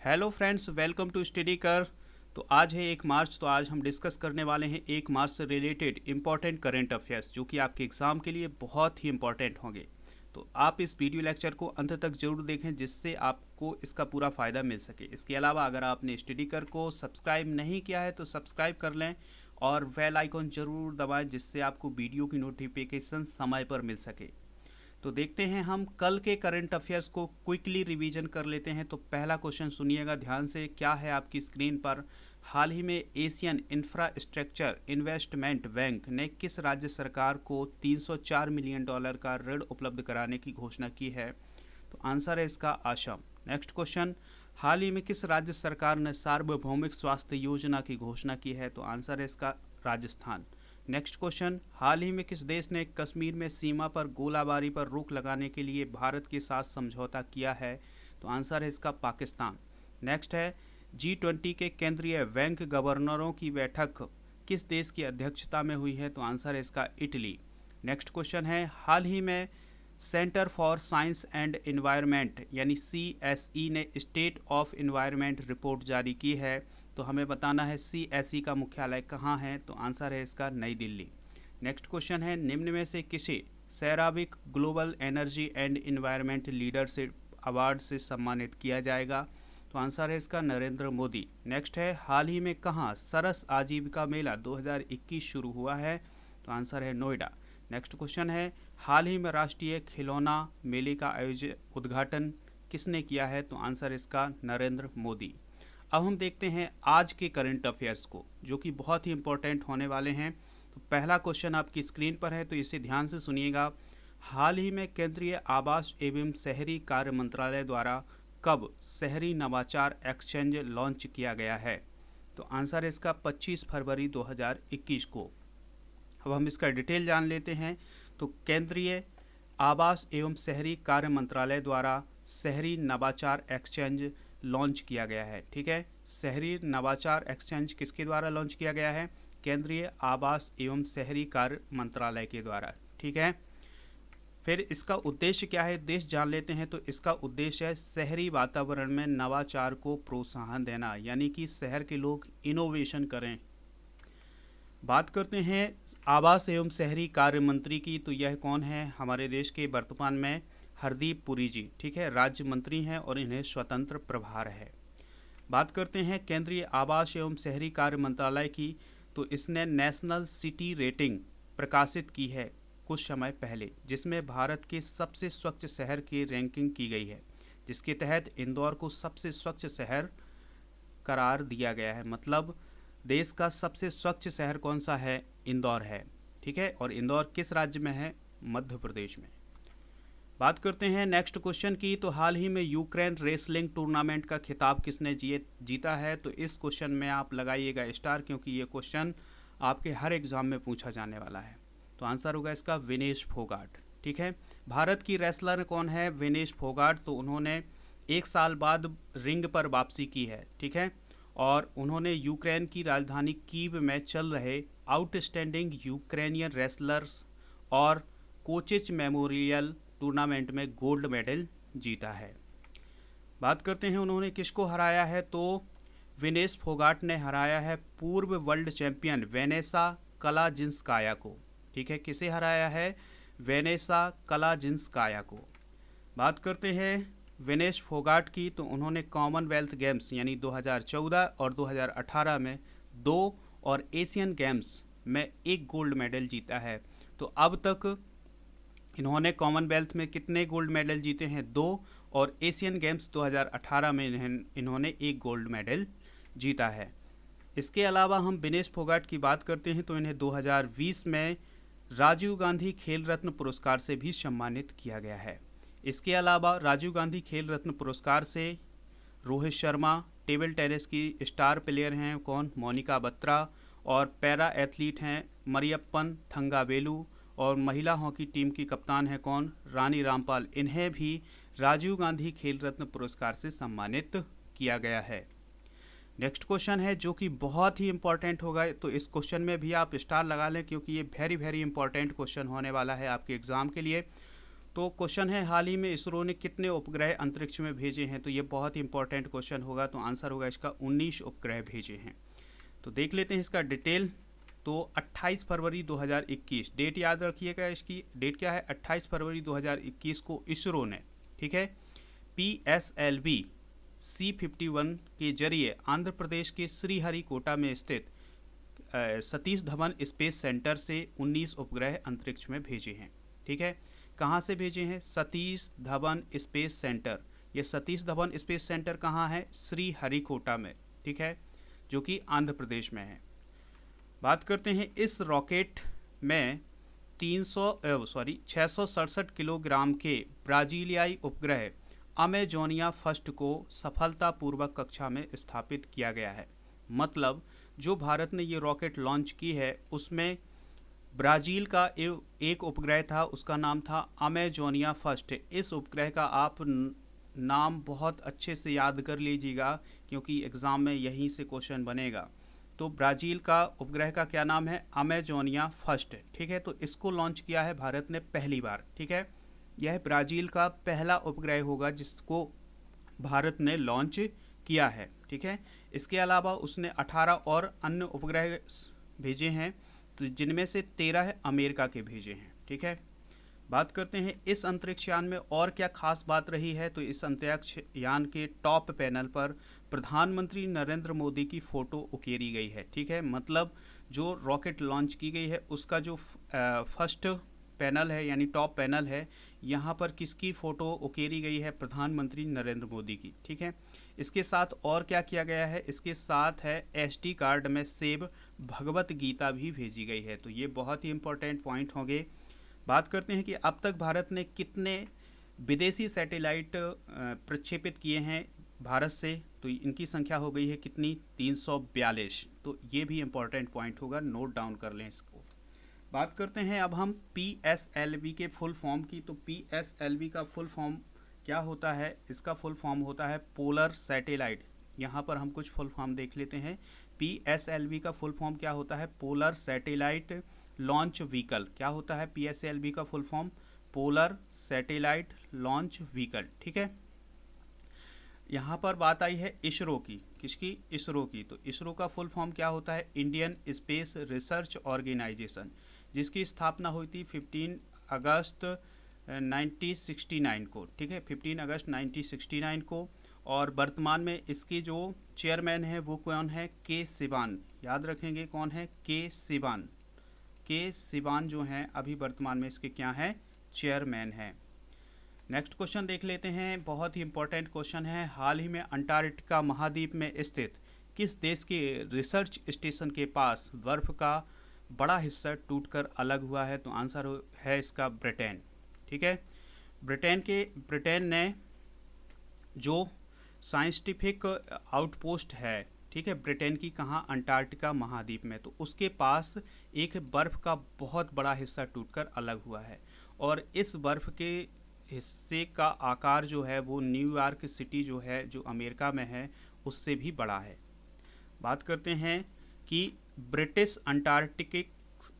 Hello friends, welcome to study कर। तो आज है 1 मार्च। तो आज हम डिस्कस करने वाले हैं 1 मार्च से रिलेटेड इंपॉर्टेंट करंट अफेयर्स जो कि आपके एग्ज़ाम के लिए बहुत ही इंपॉर्टेंट होंगे। तो आप इस वीडियो लेक्चर को अंत तक जरूर देखें जिससे आपको इसका पूरा फ़ायदा मिल सके। इसके अलावा अगर आपने स्टडी कर को सब्सक्राइब नहीं किया है तो सब्सक्राइब कर लें और बेल आइकॉन ज़रूर दबाएं जिससे आपको वीडियो की नोटिफिकेशन समय पर मिल सके। तो देखते हैं, हम कल के करंट अफेयर्स को क्विकली रिवीजन कर लेते हैं। तो पहला क्वेश्चन सुनिएगा ध्यान से, क्या है आपकी स्क्रीन पर। हाल ही में एशियन इंफ्रास्ट्रक्चर इन्वेस्टमेंट बैंक ने किस राज्य सरकार को $304 मिलियन का ऋण उपलब्ध कराने की घोषणा की है? तो आंसर है इसका असम। नेक्स्ट क्वेश्चन, हाल ही में किस राज्य सरकार ने सार्वभौमिक स्वास्थ्य योजना की घोषणा की है? तो आंसर है इसका राजस्थान। नेक्स्ट क्वेश्चन, हाल ही में किस देश ने कश्मीर में सीमा पर गोलाबारी पर रोक लगाने के लिए भारत के साथ समझौता किया है? तो आंसर है इसका पाकिस्तान। नेक्स्ट है, G20 के केंद्रीय बैंक गवर्नरों की बैठक किस देश की अध्यक्षता में हुई है? तो आंसर है इसका इटली। नेक्स्ट क्वेश्चन है, हाल ही में centre for science and environment यानी CSE ने स्टेट ऑफ एनवायरनमेंट रिपोर्ट जारी की है। तो हमें बताना है CSE का मुख्यालय कहाँ है? तो आंसर है इसका नई दिल्ली। नेक्स्ट क्वेश्चन है, निम्न में से किसे CERAWeek global energy and environment leadership award से सम्मानित किया जाएगा? तो आंसर है इसका नरेंद्र मोदी। नेक्स्ट है, हाल ही में कहाँ सरस आजीविका मेला 2021 शुरू हुआ है? तो आंसर है नोएडा। नेक्स्ट क्वेश्चन है, हाल ही में राष्ट्रीय खिलौना मेले का उद्घाटन किसने किया है? तो आंसर इसका नरेंद्र मोदी। अब हम देखते हैं आज के करंट अफेयर्स को जो कि बहुत ही इंपॉर्टेंट होने वाले हैं। तो पहला क्वेश्चन आपकी स्क्रीन पर है तो इसे ध्यान से सुनिएगा। हाल ही में केंद्रीय आवास एवं शहरी कार्य मंत्रालय द्वारा कब शहरी नवाचार एक्सचेंज लॉन्च किया गया है? तो आंसर है इसका 25 फरवरी 2021 को। अब हम इसका डिटेल जान लेते हैं। तो केंद्रीय आवास एवं शहरी कार्य मंत्रालय द्वारा शहरी नवाचार एक्सचेंज लॉन्च किया गया है। ठीक है, शहरी नवाचार एक्सचेंज किसके द्वारा लॉन्च किया गया है? केंद्रीय आवास एवं शहरी कार्य मंत्रालय के द्वारा। ठीक है, फिर इसका उद्देश्य क्या है देश जान लेते हैं। तो इसका उद्देश्य है शहरी वातावरण में नवाचार को प्रोत्साहन देना, यानी कि शहर के लोग इनोवेशन करें। बात करते हैं आवास एवं शहरी कार्य मंत्री की। तो यह कौन है? हमारे देश के वर्तमान में हरदीप पुरी जी। ठीक है, राज्य मंत्री हैं और इन्हें स्वतंत्र प्रभार है। बात करते हैं केंद्रीय आवास एवं शहरी कार्य मंत्रालय की। तो इसने नेशनल सिटी रेटिंग प्रकाशित की है कुछ समय पहले, जिसमें भारत के सबसे स्वच्छ शहर की रैंकिंग की गई है, जिसके तहत इंदौर को सबसे स्वच्छ शहर करार दिया गया है। मतलब देश का सबसे स्वच्छ शहर कौन सा है? इंदौर है। ठीक है, और इंदौर किस राज्य में है? मध्य प्रदेश में। बात करते हैं नेक्स्ट क्वेश्चन की। तो हाल ही में यूक्रेन रेसलिंग टूर्नामेंट का खिताब किसने जीता है? तो इस क्वेश्चन में आप लगाइएगा स्टार, क्योंकि ये क्वेश्चन आपके हर एग्जाम में पूछा जाने वाला है। तो आंसर होगा इसका विनेश फोगाट। ठीक है, भारत की रेसलर कौन है? विनेश फोगाट। तो उन्होंने 1 साल बाद रिंग पर वापसी की है। ठीक है, और उन्होंने यूक्रेन की राजधानी कीव में चल रहे आउटस्टैंडिंग यूक्रेनियन रेसलर्स और कोचिच मेमोरियल टूर्नामेंट में गोल्ड मेडल जीता है। बात करते हैं उन्होंने किसको हराया है। तो विनेश फोगाट ने हराया है पूर्व वर्ल्ड चैंपियन वेनेसा कलाजिंस्काया को। ठीक है, किसे हराया है? वेनेसा कलाजिंस्काया को। बात करते हैं विनेश फोगाट की। तो उन्होंने कॉमनवेल्थ गेम्स यानी 2014 और 2018 में 2 और एशियन गेम्स में 1 गोल्ड मेडल जीता है। तो अब तक इन्होंने कॉमनवेल्थ में कितने गोल्ड मेडल जीते हैं? 2, और एशियन गेम्स 2018 में इन्होंने 1 गोल्ड मेडल जीता है। इसके अलावा हम विनेश फोगाट की बात करते हैं तो इन्हें 2020 में राजीव गांधी खेल रत्न पुरस्कार से भी सम्मानित किया गया है। इसके अलावा राजीव गांधी खेल रत्न पुरस्कार से रोहित शर्मा, टेबल टेनिस की स्टार प्लेयर हैं कौन? मोनिका बत्रा, और पैरा एथलीट हैं मरियप्पन थंगावेलु, और महिला हॉकी टीम की कप्तान है कौन? रानी रामपाल। इन्हें भी राजीव गांधी खेल रत्न पुरस्कार से सम्मानित किया गया है। नेक्स्ट क्वेश्चन है जो कि बहुत ही इंपॉर्टेंट होगा। तो इस क्वेश्चन में भी आप स्टार लगा लें क्योंकि ये वेरी इंपॉर्टेंट क्वेश्चन होने वाला है आपके एग्जाम के लिए। तो क्वेश्चन है, हाल ही में इसरो ने कितने उपग्रह अंतरिक्ष में भेजे हैं? तो ये बहुत ही इंपॉर्टेंट क्वेश्चन होगा, तो आंसर होगा इसका 19 उपग्रह भेजे हैं। तो देख लेते हैं इसका डिटेल। तो 28 फरवरी 2021 डेट याद रखिएगा, इसकी डेट क्या है, 28 फरवरी 2021 को इसरो ने, ठीक है, PSLV C51 के जरिए आंध्र प्रदेश के श्रीहरिकोटा में स्थित सतीश धवन स्पेस सेंटर से 19 उपग्रह अंतरिक्ष में भेजे हैं। ठीक है, कहाँ से भेजे हैं? Satish Dhawan space centre. ये सतीश धवन स्पेस सेंटर कहाँ है? श्रीहरिकोटा में, ठीक है, जो कि आंध्र प्रदेश में है। बात करते हैं, इस रॉकेट में 667 किलोग्राम के ब्राजीलियाई उपग्रह अमेजोनिया फर्स्ट को सफलतापूर्वक कक्षा में स्थापित किया गया है। मतलब जो भारत ने ये रॉकेट लॉन्च की है उसमें ब्राज़ील का एक उपग्रह था, उसका नाम था अमेजोनिया फर्स्ट। इस उपग्रह का आप नाम बहुत अच्छे से याद कर लीजिएगा क्योंकि एग्ज़ाम में यहीं से क्वेश्चन बनेगा। तो ब्राज़ील का उपग्रह का क्या नाम है? Amazonia first. ठीक है, तो इसको लॉन्च किया है भारत ने पहली बार। ठीक है, यह ब्राज़ील का पहला उपग्रह होगा जिसको भारत ने लॉन्च किया है। ठीक है, इसके अलावा उसने 18 और अन्य उपग्रह भेजे हैं, तो जिनमें से 13 अमेरिका के भेजे हैं। ठीक है, बात करते हैं इस अंतरिक्ष यान में और क्या खास बात रही है। तो इस अंतरिक्ष यान के टॉप पैनल पर प्रधानमंत्री नरेंद्र मोदी की फ़ोटो उकेरी गई है। ठीक है, मतलब जो रॉकेट लॉन्च की गई है उसका जो फर्स्ट पैनल है यानी टॉप पैनल है, यहाँ पर किसकी फ़ोटो उकेरी गई है? प्रधानमंत्री नरेंद्र मोदी की। ठीक है, इसके साथ और क्या किया गया है? इसके साथ है SD कार्ड में सेव भगवत गीता भी भेजी गई है। तो ये बहुत ही इंपॉर्टेंट पॉइंट होंगे। बात करते हैं कि अब तक भारत ने कितने विदेशी सैटेलाइट प्रक्षेपित किए हैं भारत से। तो इनकी संख्या हो गई है कितनी? 342। तो ये भी इंपॉर्टेंट पॉइंट होगा, नोट डाउन कर लें इसको। बात करते हैं अब हम PSLV के फुल फॉर्म की। तो PSLV का फुल फॉर्म क्या होता है? इसका फुल फॉर्म होता है पोलर सैटेलाइट। यहाँ पर हम कुछ फुल फॉर्म देख लेते हैं। PSLV का फुल फॉर्म क्या होता है? Polar satellite launch vehicle. क्या होता है PSLV का full form? Polar satellite launch vehicle. ठीक है, यहाँ पर बात आई है इसरो की। किसकी? इसरो की। तो इसरो का फुल फॉर्म क्या होता है? इंडियन स्पेस रिसर्च ऑर्गेनाइजेशन, जिसकी स्थापना हुई थी 15 अगस्त 1969 को। ठीक है, 15 अगस्त 1969 को। और वर्तमान में इसकी जो चेयरमैन है वो कौन है? के सिवान। याद रखेंगे कौन है? के सिवान। के सिवान जो हैं अभी वर्तमान में इसके क्या हैं? चेयरमैन हैं। नेक्स्ट क्वेश्चन देख लेते हैं, बहुत ही इंपॉर्टेंट क्वेश्चन है। हाल ही में अंटार्कटिका महाद्वीप में स्थित किस देश के रिसर्च स्टेशन के पास बर्फ का बड़ा हिस्सा टूटकर अलग हुआ है? तो आंसर है इसका ब्रिटेन। ठीक है, ब्रिटेन ने जो साइंटिफिक आउटपोस्ट है, ठीक है, ब्रिटेन की, कहाँ? अंटार्कटिका महाद्वीप में। तो उसके पास एक बर्फ़ का बहुत बड़ा हिस्सा टूटकर अलग हुआ है और इस बर्फ़ के हिस्से का आकार जो है वो न्यूयॉर्क सिटी जो है, जो अमेरिका में है, उससे भी बड़ा है। बात करते हैं कि ब्रिटिश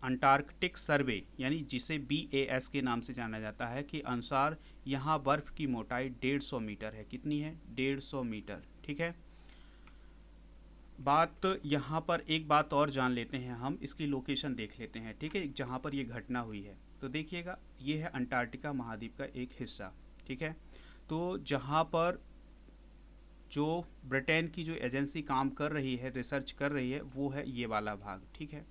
अंटार्कटिक सर्वे यानी जिसे BAS के नाम से जाना जाता है के अनुसार यहाँ बर्फ़ की मोटाई 150 मीटर है। कितनी है? 150 मीटर। ठीक है, बात यहाँ पर एक बात और जान लेते हैं हम, इसकी लोकेशन देख लेते हैं। ठीक है, जहाँ पर ये घटना हुई है। तो देखिएगा, ये है अंटार्कटिका महाद्वीप का एक हिस्सा। ठीक है, तो जहाँ पर जो ब्रिटेन की जो एजेंसी काम कर रही है, रिसर्च कर रही है, वो है ये वाला भाग। ठीक है,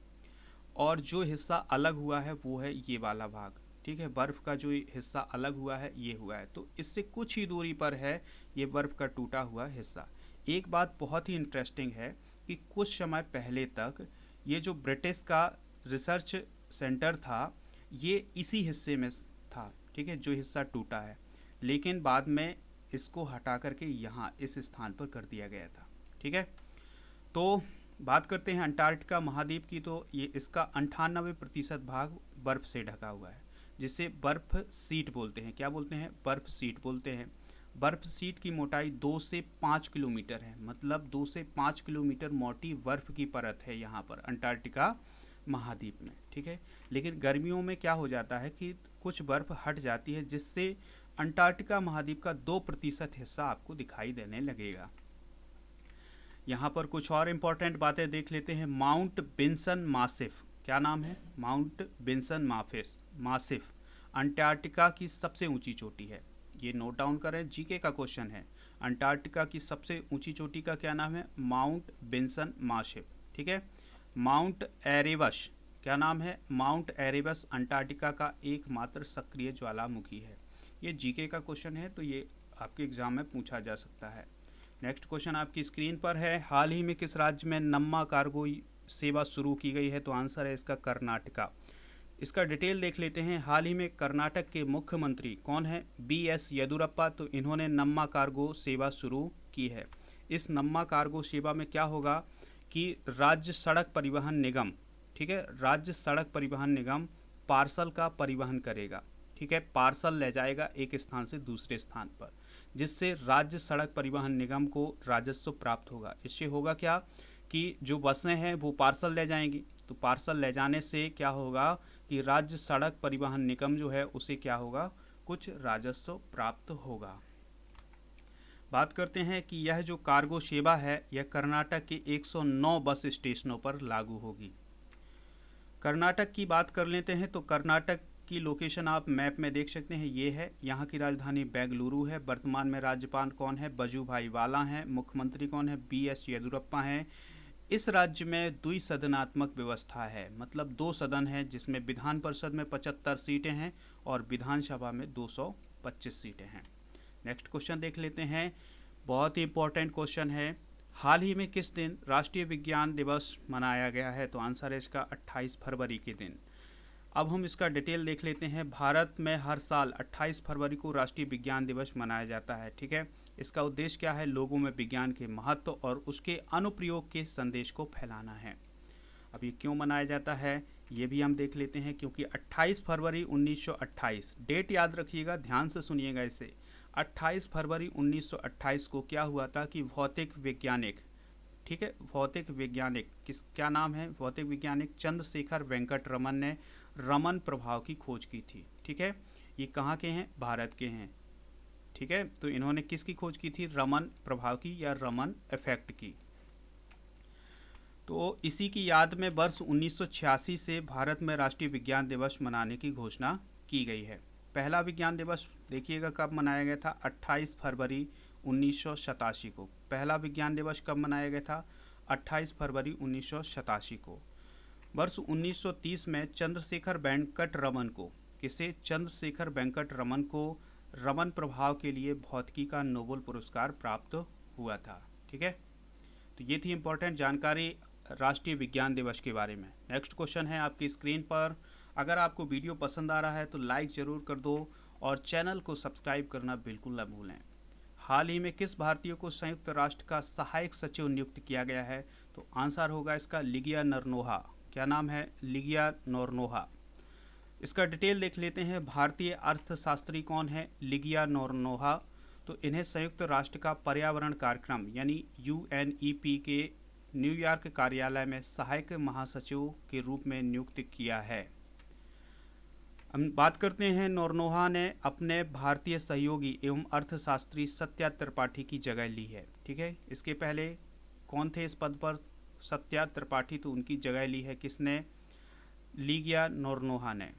और जो हिस्सा अलग हुआ है वो है ये वाला भाग। ठीक है, बर्फ़ का जो हिस्सा अलग हुआ है ये हुआ है। तो इससे कुछ ही दूरी पर है ये बर्फ़ का टूटा हुआ हिस्सा। एक बात बहुत ही इंटरेस्टिंग है कि कुछ समय पहले तक ये जो ब्रिटिश का रिसर्च सेंटर था ये इसी हिस्से में था। ठीक है, जो हिस्सा टूटा है, लेकिन बाद में इसको हटा करके यहाँ इस स्थान पर कर दिया गया था। ठीक है, तो बात करते हैं अंटार्कटिका महाद्वीप की। तो ये इसका 98% भाग बर्फ़ से ढका हुआ है, जिसे बर्फ़ शीट बोलते हैं। क्या बोलते हैं? बर्फ़ शीट बोलते हैं। बर्फ़ शीट की मोटाई 2 से 5 किलोमीटर है। मतलब 2 से 5 किलोमीटर मोटी बर्फ़ की परत है यहाँ पर अंटार्कटिका महाद्वीप में, ठीक है। लेकिन गर्मियों में क्या हो जाता है कि कुछ बर्फ हट जाती है, जिससे अंटार्कटिका महाद्वीप का 2% हिस्सा आपको दिखाई देने लगेगा। यहाँ पर कुछ और इम्पोर्टेंट बातें देख लेते हैं। माउंट बिन्सन मासिफ, क्या नाम है? माउंट बिन्सन मासिफ अंटार्कटिका की सबसे ऊंची चोटी है। ये नोट डाउन करें, जीके का क्वेश्चन है। अंटार्कटिका की सबसे ऊंची चोटी का क्या नाम है? माउंट बिन्सन मासिफ, ठीक है। माउंट एरेबस, क्या नाम है? माउंट एरेबस अंटार्कटिका का एकमात्र सक्रिय ज्वालामुखी है। ये जीके का क्वेश्चन है, तो ये आपके एग्जाम में पूछा जा सकता है। नेक्स्ट क्वेश्चन आपकी स्क्रीन पर है। हाल ही में किस राज्य में नम्मा कार्गो सेवा शुरू की गई है? तो आंसर है इसका कर्नाटका। इसका डिटेल देख लेते हैं। हाल ही में कर्नाटक के मुख्यमंत्री कौन है? BS येदियुरप्पा। तो इन्होंने नम्मा कार्गो सेवा शुरू की है। इस नम्मा कार्गो सेवा में क्या होगा कि राज्य सड़क परिवहन निगम, ठीक है, राज्य सड़क परिवहन निगम पार्सल का परिवहन करेगा, ठीक है, पार्सल ले जाएगा एक स्थान से दूसरे स्थान पर, जिससे राज्य सड़क परिवहन निगम को राजस्व प्राप्त होगा। इससे होगा क्या कि जो बसें हैं वो पार्सल ले जाएंगी, तो पार्सल ले जाने से क्या होगा कि राज्य सड़क परिवहन निगम जो है उसे क्या होगा, कुछ राजस्व प्राप्त होगा। बात करते हैं कि यह जो कार्गो सेवा है यह कर्नाटक के 109 बस स्टेशनों पर लागू होगी। कर्नाटक की बात कर लेते हैं, तो कर्नाटक की लोकेशन आप मैप में देख सकते हैं, ये है। यहाँ की राजधानी बेंगलुरु है। वर्तमान में राज्यपाल कौन है? वजुभाई वाला हैं। मुख्यमंत्री कौन है? BS येदियुरप्पा हैं। इस राज्य में द्विसदनात्मक व्यवस्था है, मतलब 2 सदन है, जिसमें विधान परिषद में 75 सीटें हैं और विधानसभा में 225 सीटें हैं। नेक्स्ट क्वेश्चन देख लेते हैं, बहुत ही इंपॉर्टेंट क्वेश्चन है। हाल ही में किस दिन राष्ट्रीय विज्ञान दिवस मनाया गया है? तो आंसर है इसका 28 फरवरी के दिन। अब हम इसका डिटेल देख लेते हैं। भारत में हर साल 28 फरवरी को राष्ट्रीय विज्ञान दिवस मनाया जाता है, ठीक है। इसका उद्देश्य क्या है? लोगों में विज्ञान के महत्व और उसके अनुप्रयोग के संदेश को फैलाना है। अब ये क्यों मनाया जाता है ये भी हम देख लेते हैं, क्योंकि 28 फरवरी 1928, डेट याद रखिएगा, ध्यान से सुनिएगा इसे। 28 फरवरी 1928 को क्या हुआ था कि भौतिक वैज्ञानिक, ठीक है, भौतिक वैज्ञानिक क्या नाम है? भौतिक वैज्ञानिक चंद्रशेखर वेंकट रमन ने रमन प्रभाव की खोज की थी, ठीक है। ये कहाँ के हैं? भारत के हैं, ठीक है। तो इन्होंने किसकी खोज की थी? रमन प्रभाव की या रमन इफेक्ट की। तो इसी की याद में वर्ष 1986 से भारत में राष्ट्रीय विज्ञान दिवस मनाने की घोषणा की गई है। पहला विज्ञान दिवस देखिएगा कब मनाया गया था? 28 फरवरी 1987 को। पहला विज्ञान दिवस कब मनाया गया था? 28 फरवरी 1987 को। वर्ष 1930 में चंद्रशेखर वेंकट रमन को, किसे? चंद्रशेखर वेंकट रमन को रमन प्रभाव के लिए भौतिकी का नोबेल पुरस्कार प्राप्त हुआ था, ठीक है। तो ये थी इम्पोर्टेंट जानकारी राष्ट्रीय विज्ञान दिवस के बारे में। नेक्स्ट क्वेश्चन है आपकी स्क्रीन पर। अगर आपको वीडियो पसंद आ रहा है तो लाइक ज़रूर कर दो और चैनल को सब्सक्राइब करना बिल्कुल न भूलें। हाल ही में किस भारतीय को संयुक्त राष्ट्र का सहायक सचिव नियुक्त किया गया है? तो आंसर होगा इसका लिगिया नरनोहा। क्या नाम है? लिगिया नरनोहा। इसका डिटेल देख लेते हैं। भारतीय अर्थशास्त्री कौन है? लिगिया नरनोहा। तो इन्हें संयुक्त राष्ट्र का पर्यावरण कार्यक्रम यानी UNEP के न्यूयॉर्क कार्यालय में सहायक महासचिव के रूप में नियुक्त किया है। हम बात करते हैं, नरनोहा ने अपने भारतीय सहयोगी एवं अर्थशास्त्री सत्या त्रिपाठी की जगह ली है, ठीक है। इसके पहले कौन थे इस पद पर? सत्या त्रिपाठी। तो उनकी जगह ली है किसने? लिगिया नरनोहा ने।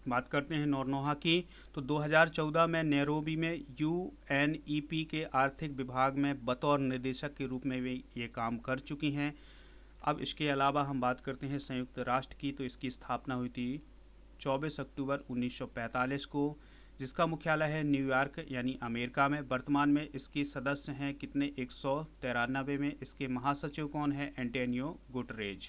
बात करते हैं नरनोहा की, तो 2014 में नैरोबी में UNEP के आर्थिक विभाग में बतौर निदेशक के रूप में वे ये काम कर चुकी हैं। अब इसके अलावा हम बात करते हैं संयुक्त राष्ट्र की, तो इसकी स्थापना हुई थी 24 अक्टूबर 1945 को, जिसका मुख्यालय है न्यूयॉर्क यानी अमेरिका में। वर्तमान में इसके सदस्य हैं कितने? 193 में। इसके महासचिव कौन है? एंटोनियो गुटरेज।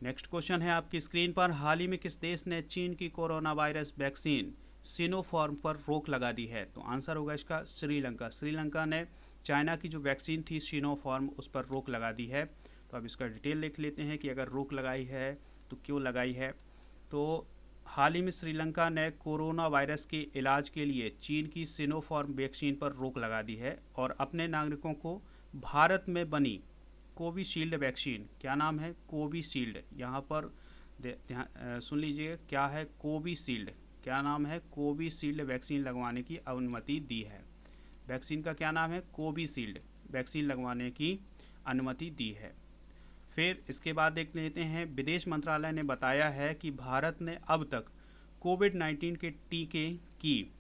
नेक्स्ट क्वेश्चन है आपकी स्क्रीन पर। हाल ही में किस देश ने चीन की कोरोना वायरस वैक्सीन सिनोफार्म पर रोक लगा दी है? तो आंसर होगा इसका श्रीलंका। श्रीलंका ने चाइना की जो वैक्सीन थी सिनोफार्म उस पर रोक लगा दी है। तो अब इसका डिटेल देख लेते हैं कि अगर रोक लगाई है तो क्यों लगाई है। तो हाल ही में श्रीलंका ने कोरोना वायरस के इलाज के लिए चीन की सिनोफार्म वैक्सीन पर रोक लगा दी है और अपने नागरिकों को भारत में बनी कोविशील्ड वैक्सीन, क्या नाम है? कोविशील्ड। यहाँ पर सुन लीजिए, क्या है? कोविशील्ड। क्या नाम है? कोविशील्ड वैक्सीन लगवाने की अनुमति दी है। वैक्सीन का क्या नाम है? कोविशील्ड वैक्सीन लगवाने की अनुमति दी है। फिर इसके बाद देख लेते हैं, विदेश मंत्रालय ने बताया है कि भारत ने अब तक कोविड-19 के टीके की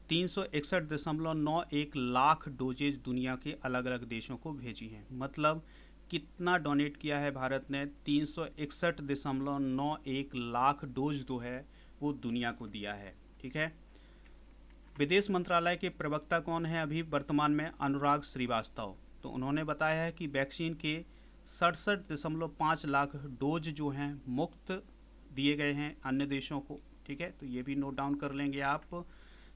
361.91 लाख डोजेज दुनिया के अलग अलग देशों को भेजी हैं। मतलब कितना डोनेट किया है भारत ने? 361.91 लाख डोज जो है वो दुनिया को दिया है। ठीक है। विदेश मंत्रालय के प्रवक्ता कौन है अभी वर्तमान में? अनुराग श्रीवास्तव। तो उन्होंने बताया है कि वैक्सीन के 67.5 लाख डोज जो हैं मुफ्त दिए गए हैं अन्य देशों को। ठीक है, तो ये भी नोट डाउन कर लेंगे आप।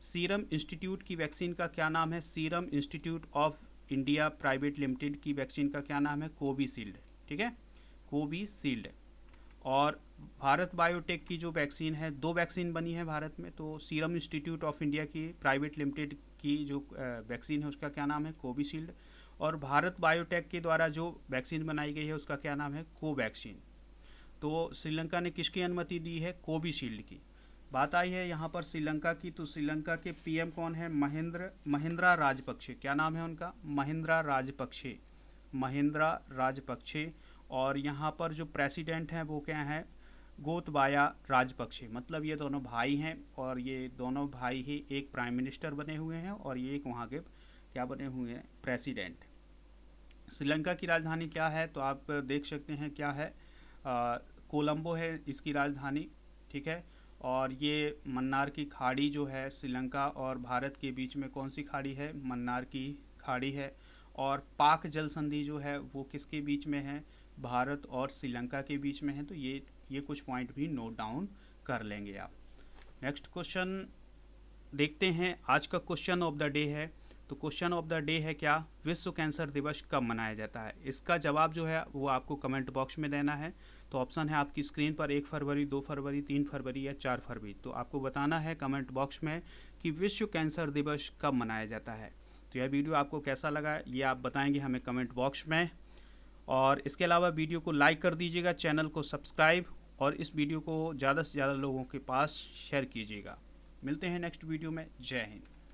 सीरम इंस्टीट्यूट की वैक्सीन का क्या नाम है? Serum institute of India private limited की वैक्सीन का क्या नाम है? कोविशील्ड। ठीक है, कोविशील्ड। और भारत बायोटेक की जो वैक्सीन है, 2 वैक्सीन बनी है भारत में। तो सीरम इंस्टीट्यूट ऑफ इंडिया की प्राइवेट लिमिटेड की जो वैक्सीन है उसका क्या नाम है? कोविशील्ड। और भारत बायोटेक के द्वारा जो वैक्सीन बनाई गई है उसका क्या नाम है? कोवैक्सीन। तो श्रीलंका ने किसकी अनुमति दी है? कोविशील्ड की। बात आई है यहाँ पर श्रीलंका की, तो श्रीलंका के पीएम कौन है? महिंद्रा राजपक्षे। क्या नाम है उनका? महिंद्रा राजपक्षे। महिंद्रा राजपक्षे। और यहाँ पर जो प्रेसिडेंट हैं वो क्या है? गोतबाया राजपक्षे। मतलब ये दोनों भाई हैं और ये दोनों भाई ही एक प्राइम मिनिस्टर बने हुए हैं और ये एक वहाँ के क्या बने हुए हैं? प्रेसिडेंट। श्रीलंका की राजधानी क्या है? तो आप देख सकते हैं क्या है, कोलंबो है इसकी राजधानी। ठीक है। और ये मन्नार की खाड़ी जो है श्रीलंका और भारत के बीच में कौन सी खाड़ी है? मन्नार की खाड़ी है। और पाक जल संधि जो है वो किसके बीच में है? भारत और श्रीलंका के बीच में है। तो ये कुछ पॉइंट भी नोट डाउन कर लेंगे आप। नेक्स्ट क्वेश्चन देखते हैं। आज का क्वेश्चन ऑफ द डे है। तो क्वेश्चन ऑफ द डे है क्या? विश्व कैंसर दिवस कब मनाया जाता है? इसका जवाब जो है वो आपको कमेंट बॉक्स में देना है। तो ऑप्शन है आपकी स्क्रीन पर 1 फरवरी, 2 फरवरी, 3 फरवरी या 4 फरवरी। तो आपको बताना है कमेंट बॉक्स में कि विश्व कैंसर दिवस कब मनाया जाता है। तो यह वीडियो आपको कैसा लगा ये आप बताएंगे हमें कमेंट बॉक्स में। और इसके अलावा वीडियो को लाइक कर दीजिएगा, चैनल को सब्सक्राइब और इस वीडियो को ज़्यादा से ज़्यादा लोगों के पास शेयर कीजिएगा। मिलते हैं नेक्स्ट वीडियो में। जय हिंद।